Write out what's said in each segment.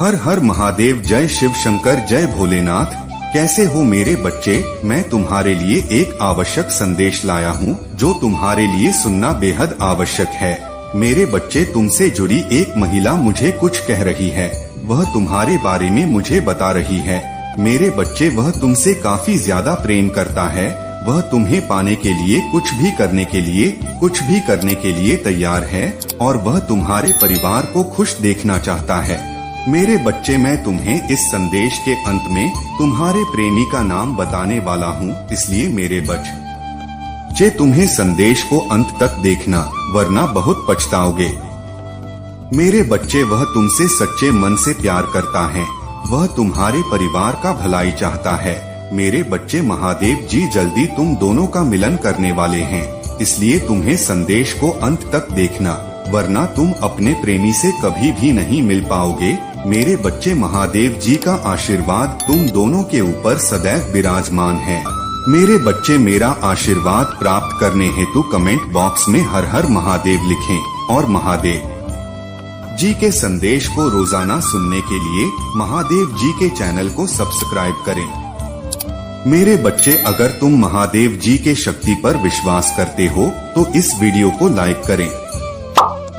हर हर महादेव, जय शिव शंकर, जय भोलेनाथ। कैसे हो मेरे बच्चे? मैं तुम्हारे लिए एक आवश्यक संदेश लाया हूँ जो तुम्हारे लिए सुनना बेहद आवश्यक है। मेरे बच्चे, तुमसे जुड़ी एक महिला मुझे कुछ कह रही है। वह तुम्हारे बारे में मुझे बता रही है। मेरे बच्चे, वह तुमसे काफी ज्यादा प्रेम करता है। वह तुम्हें पाने के लिए कुछ भी करने के लिए तैयार है और वह तुम्हारे परिवार को खुश देखना चाहता है। मेरे बच्चे, मैं तुम्हें इस संदेश के अंत में तुम्हारे प्रेमी का नाम बताने वाला हूँ, इसलिए मेरे बच्चे तुम्हें संदेश को अंत तक देखना, वरना बहुत पछताओगे। मेरे बच्चे, वह तुमसे सच्चे मन से प्यार करता है। वह तुम्हारे परिवार का भलाई चाहता है। मेरे बच्चे, महादेव जी जल्दी तुम दोनों का मिलन करने वाले हैं, इसलिए तुम्हें संदेश को अंत तक देखना, वरना तुम अपने प्रेमी से कभी भी नहीं मिल पाओगे। मेरे बच्चे, महादेव जी का आशीर्वाद तुम दोनों के ऊपर सदैव विराजमान है। मेरे बच्चे, मेरा आशीर्वाद प्राप्त करने हेतु कमेंट बॉक्स में हर हर महादेव लिखें और महादेव जी के संदेश को रोजाना सुनने के लिए महादेव जी के चैनल को सब्सक्राइब करें। मेरे बच्चे, अगर तुम महादेव जी के शक्ति पर विश्वास करते हो तो इस वीडियो को लाइक करें।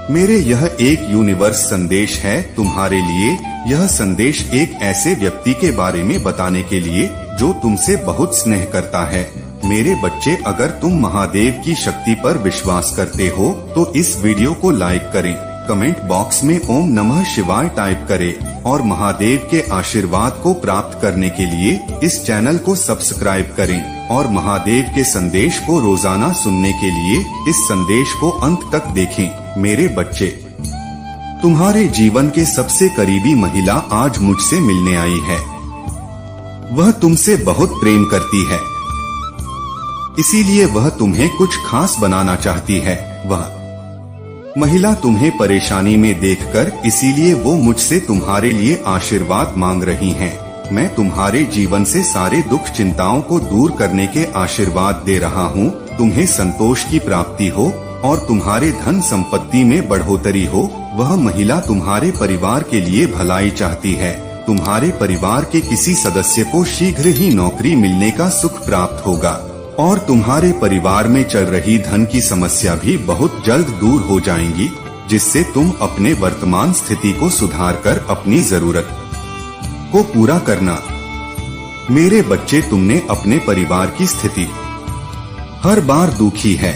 मेरे यह एक यूनिवर्स संदेश है तुम्हारे लिए। यह संदेश एक ऐसे व्यक्ति के बारे में बताने के लिए जो तुमसे बहुत स्नेह करता है। मेरे बच्चे, अगर तुम महादेव की शक्ति पर विश्वास करते हो तो इस वीडियो को लाइक करें, कमेंट बॉक्स में ओम नमः शिवाय टाइप करें और महादेव के आशीर्वाद को प्राप्त करने के लिए इस चैनल को सब्सक्राइब करें और महादेव के संदेश को रोजाना सुनने के लिए इस संदेश को अंत तक देखें। मेरे बच्चे, तुम्हारे जीवन के सबसे करीबी महिला आज मुझसे मिलने आई है। वह तुमसे बहुत प्रेम करती है, इसीलिए वह तुम्हें कुछ खास बनाना चाहती है। वह महिला तुम्हें परेशानी में देखकर इसीलिए वो मुझसे तुम्हारे लिए आशीर्वाद मांग रही हैं। मैं तुम्हारे जीवन से सारे दुख चिंताओं को दूर करने के आशीर्वाद दे रहा हूँ। तुम्हें संतोष की प्राप्ति हो और तुम्हारे धन संपत्ति में बढ़ोतरी हो। वह महिला तुम्हारे परिवार के लिए भलाई चाहती है। तुम्हारे परिवार के किसी सदस्य को शीघ्र ही नौकरी मिलने का सुख प्राप्त होगा और तुम्हारे परिवार में चल रही धन की समस्या भी बहुत जल्द दूर हो जाएंगी, जिससे तुम अपने वर्तमान स्थिति को सुधारकर अपनी जरूरत को पूरा करना। मेरे बच्चे, तुमने अपने परिवार की स्थिति हर बार दुखी है,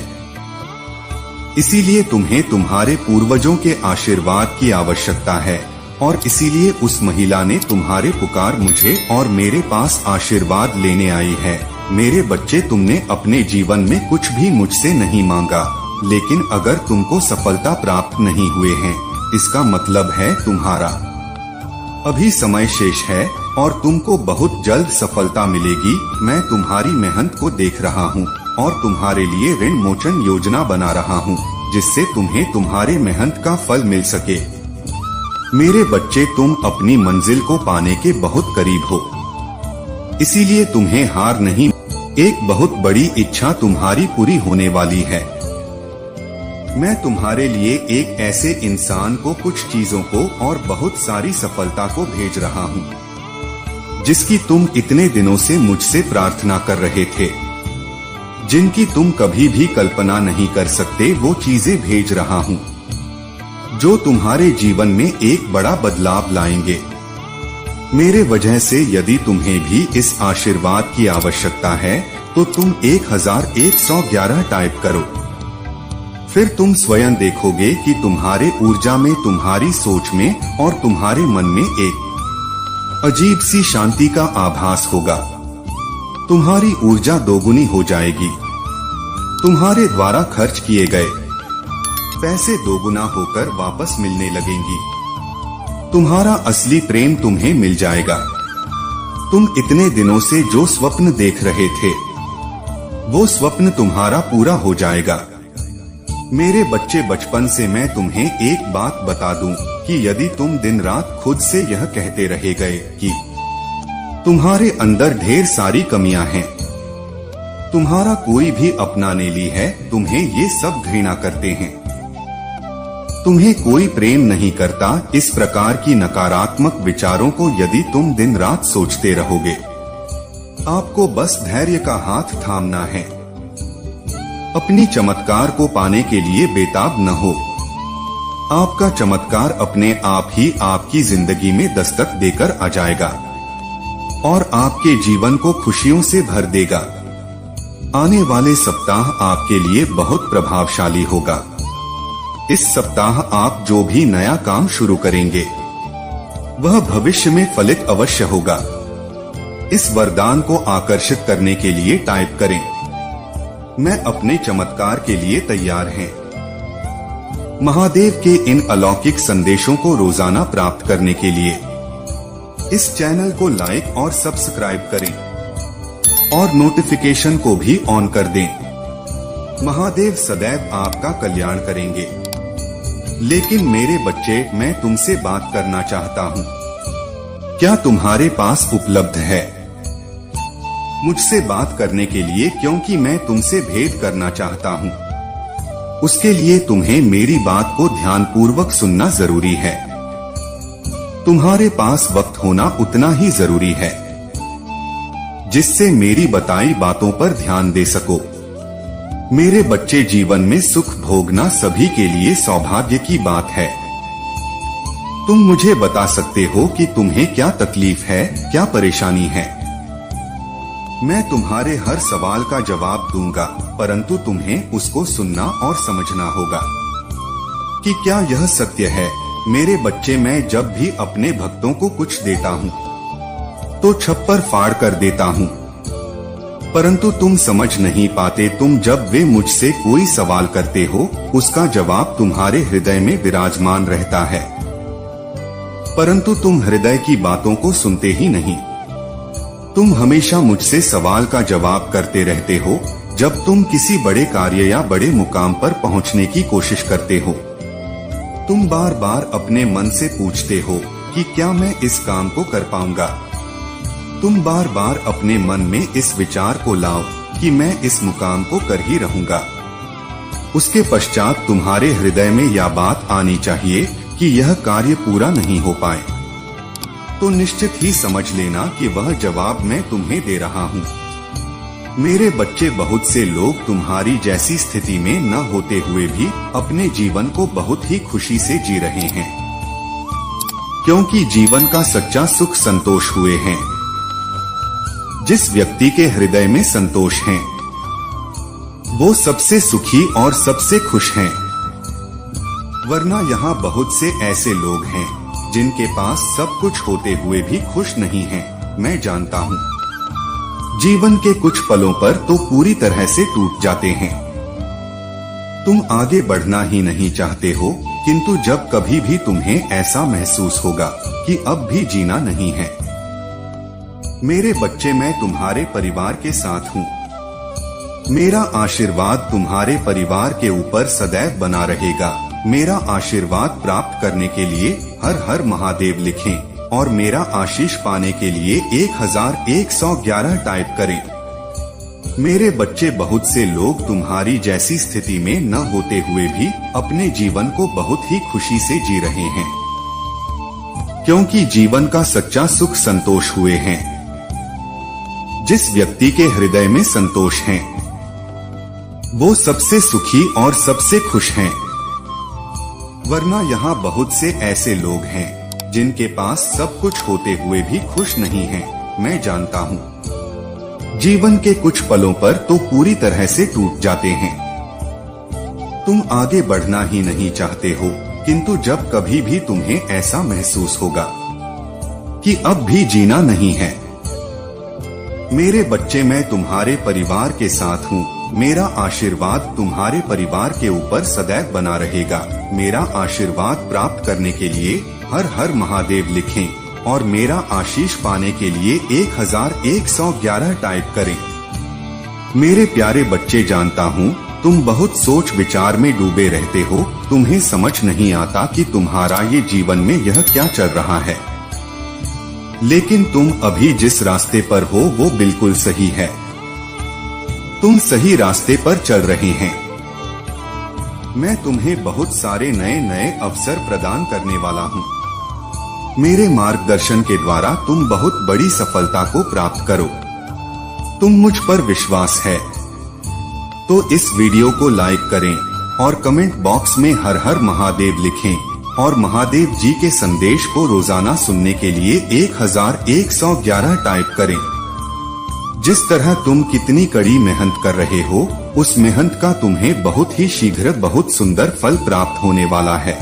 इसीलिए तुम्हें तुम्हारे पूर्वजों के आशीर्वाद की आवश्यकता है और इसीलिए उस महिला ने तुम्हारे पुकार मुझे और मेरे पास आशीर्वाद लेने आई है। मेरे बच्चे, तुमने अपने जीवन में कुछ भी मुझसे नहीं मांगा, लेकिन अगर तुमको सफलता प्राप्त नहीं हुए हैं, इसका मतलब है तुम्हारा अभी समय शेष है और तुमको बहुत जल्द सफलता मिलेगी। मैं तुम्हारी मेहनत को देख रहा हूँ और तुम्हारे लिए ऋण मोचन योजना बना रहा हूँ, जिससे तुम्हें तुम्हारे मेहनत का फल मिल सके। मेरे बच्चे, तुम अपनी मंजिल को पाने के बहुत करीब हो, इसीलिए तुम्हें हार नहीं। एक बहुत बड़ी इच्छा तुम्हारी पूरी होने वाली है। मैं तुम्हारे लिए एक ऐसे इंसान को, कुछ चीजों को और बहुत सारी सफलता को भेज रहा हूँ, जिसकी तुम इतने दिनों से मुझसे प्रार्थना कर रहे थे, जिनकी तुम कभी भी कल्पना नहीं कर सकते। वो चीजें भेज रहा हूँ जो तुम्हारे जीवन में एक बड़ा बदलाव लाएंगे। मेरे वजह से यदि तुम्हें भी इस आशीर्वाद की आवश्यकता है तो तुम 1111 टाइप करो। फिर तुम स्वयं देखोगे कि तुम्हारे ऊर्जा में, तुम्हारी सोच में और तुम्हारे मन में एक अजीब सी शांति का आभास होगा। तुम्हारी ऊर्जा दोगुनी हो जाएगी। तुम्हारे द्वारा खर्च किए गए पैसे दोगुना होकर वापस मिलने लगेंगी। तुम्हारा असली प्रेम तुम्हें मिल जाएगा। तुम इतने दिनों से जो स्वप्न देख रहे थे, वो स्वप्न तुम्हारा पूरा हो जाएगा। मेरे बच्चे, बचपन से मैं तुम्हें एक बात बता दूं कि यदि तुम दिन रात खुद से यह कहते रहे गए कि तुम्हारे अंदर ढेर सारी कमियां हैं, तुम्हारा कोई भी अपना ने ली है, तुम्हें ये सब घृणा करते हैं, तुम्हें कोई प्रेम नहीं करता। इस प्रकार की नकारात्मक विचारों को यदि तुम दिन रात सोचते रहोगे, आपको बस धैर्य का हाथ थामना है। अपनी चमत्कार को पाने के लिए बेताब न हो। आपका चमत्कार अपने आप ही आपकी जिंदगी में दस्तक देकर आ जाएगा और आपके जीवन को खुशियों से भर देगा। आने वाले सप्ताह आपके लिए बहुत प्रभावशाली होगा। इस सप्ताह आप जो भी नया काम शुरू करेंगे वह भविष्य में फलित अवश्य होगा। इस वरदान को आकर्षित करने के लिए टाइप करें, मैं अपने चमत्कार के लिए तैयार हैं। महादेव के इन अलौकिक संदेशों को रोजाना प्राप्त करने के लिए इस चैनल को लाइक और सब्सक्राइब करें और नोटिफिकेशन को भी ऑन कर दें। महादेव सदैव आपका कल्याण करेंगे। लेकिन मेरे बच्चे, मैं तुमसे बात करना चाहता हूँ। क्या तुम्हारे पास उपलब्ध है मुझसे बात करने के लिए? क्योंकि मैं तुमसे भेद करना चाहता हूँ। उसके लिए तुम्हें मेरी बात को ध्यानपूर्वक सुनना जरूरी है। तुम्हारे पास वक्त होना उतना ही जरूरी है जिससे मेरी बताई बातों पर ध्यान दे सको। मेरे बच्चे, जीवन में सुख भोगना सभी के लिए सौभाग्य की बात है। तुम मुझे बता सकते हो कि तुम्हें क्या तकलीफ है, क्या परेशानी है। मैं तुम्हारे हर सवाल का जवाब दूंगा, परंतु तुम्हें उसको सुनना और समझना होगा कि क्या यह सत्य है। मेरे बच्चे, मैं जब भी अपने भक्तों को कुछ देता हूँ तो छप्पर फाड़ कर देता हूँ, परंतु तुम समझ नहीं पाते। तुम जब वे मुझसे कोई सवाल करते हो, उसका जवाब तुम्हारे हृदय में विराजमान रहता है, परंतु तुम हृदय की बातों को सुनते ही नहीं। तुम हमेशा मुझसे सवाल का जवाब करते रहते हो जब तुम किसी बड़े कार्य या बड़े मुकाम पर पहुंचने की कोशिश करते हो। तुम बार बार अपने मन से पूछते हो कि क्या मैं इस काम को कर पाऊंगा। तुम बार बार अपने मन में इस विचार को लाओ कि मैं इस मुकाम को कर ही रहूंगा। उसके पश्चात तुम्हारे हृदय में यह बात आनी चाहिए कि यह कार्य पूरा नहीं हो पाए, तो निश्चित ही समझ लेना कि वह जवाब मैं तुम्हें दे रहा हूँ। मेरे बच्चे, बहुत से लोग तुम्हारी जैसी स्थिति में न होते हुए भी अपने जीवन को बहुत ही खुशी से जी रहे हैं, क्योंकि जीवन का सच्चा सुख संतोष हुए हैं। जिस व्यक्ति के हृदय में संतोष है वो सबसे सुखी और सबसे खुश हैं। वरना यहाँ बहुत से ऐसे लोग हैं जिनके पास सब कुछ होते हुए भी खुश नहीं हैं। मैं जानता हूँ जीवन के कुछ पलों पर तो पूरी तरह से टूट जाते हैं। तुम आगे बढ़ना ही नहीं चाहते हो, किंतु जब कभी भी तुम्हें ऐसा महसूस होगा कि अब भी जीना नहीं है, मेरे बच्चे, मैं तुम्हारे परिवार के साथ हूँ। मेरा आशीर्वाद तुम्हारे परिवार के ऊपर सदैव बना रहेगा। मेरा आशीर्वाद प्राप्त करने के लिए हर हर महादेव लिखें और मेरा आशीष पाने के लिए 1111 टाइप करें। मेरे बच्चे, बहुत से लोग तुम्हारी जैसी स्थिति में न होते हुए भी अपने जीवन को बहुत ही खुशी से जी रहे हैं, क्योंकि जीवन का सच्चा सुख संतोष हुए हैं। जिस व्यक्ति के हृदय में संतोष है वो सबसे सुखी और सबसे खुश हैं। वरना यहाँ बहुत से ऐसे लोग हैं जिनके पास सब कुछ होते हुए भी खुश नहीं हैं। मैं जानता हूँ जीवन के कुछ पलों पर तो पूरी तरह से टूट जाते हैं। तुम आगे बढ़ना ही नहीं चाहते हो, किंतु जब कभी भी तुम्हें ऐसा महसूस होगा कि अब भी जीना नहीं है, मेरे बच्चे, मैं तुम्हारे परिवार के साथ हूँ। मेरा आशीर्वाद तुम्हारे परिवार के ऊपर सदैव बना रहेगा। मेरा आशीर्वाद प्राप्त करने के लिए हर हर महादेव लिखें और मेरा आशीष पाने के लिए 1111 टाइप करें। मेरे प्यारे बच्चे, जानता हूँ तुम बहुत सोच विचार में डूबे रहते हो। तुम्हें समझ नहीं आता कि तुम्हारा ये जीवन में यह क्या चल रहा है, लेकिन तुम अभी जिस रास्ते पर हो वो बिल्कुल सही है। तुम सही रास्ते पर चल रहे हैं। मैं तुम्हें बहुत सारे नए नए अवसर प्रदान करने वाला हूँ। मेरे मार्गदर्शन के द्वारा तुम बहुत बड़ी सफलता को प्राप्त करो। तुम मुझ पर विश्वास है तो इस वीडियो को लाइक करें और कमेंट बॉक्स में हर हर महादेव लिखें और महादेव जी के संदेश को रोजाना सुनने के लिए 1111 टाइप करें। जिस तरह तुम कितनी कड़ी मेहनत कर रहे हो, उस मेहनत का तुम्हें बहुत ही शीघ्र बहुत सुंदर फल प्राप्त होने वाला है।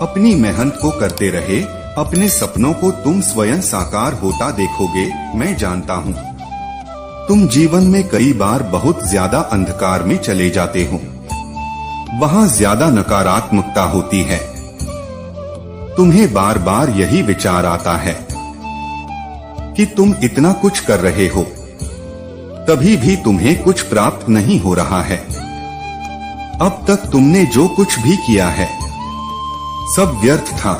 अपनी मेहनत को करते रहे, अपने सपनों को तुम स्वयं साकार होता देखोगे। मैं जानता हूँ तुम जीवन में कई बार बहुत ज्यादा अंधकार में चले जाते हो, वहाँ ज्यादा नकारात्मकता होती है। तुम्हें बार बार यही विचार आता है कि तुम इतना कुछ कर रहे हो, तभी भी तुम्हें कुछ प्राप्त नहीं हो रहा है। अब तक तुमने जो कुछ भी किया है सब व्यर्थ था।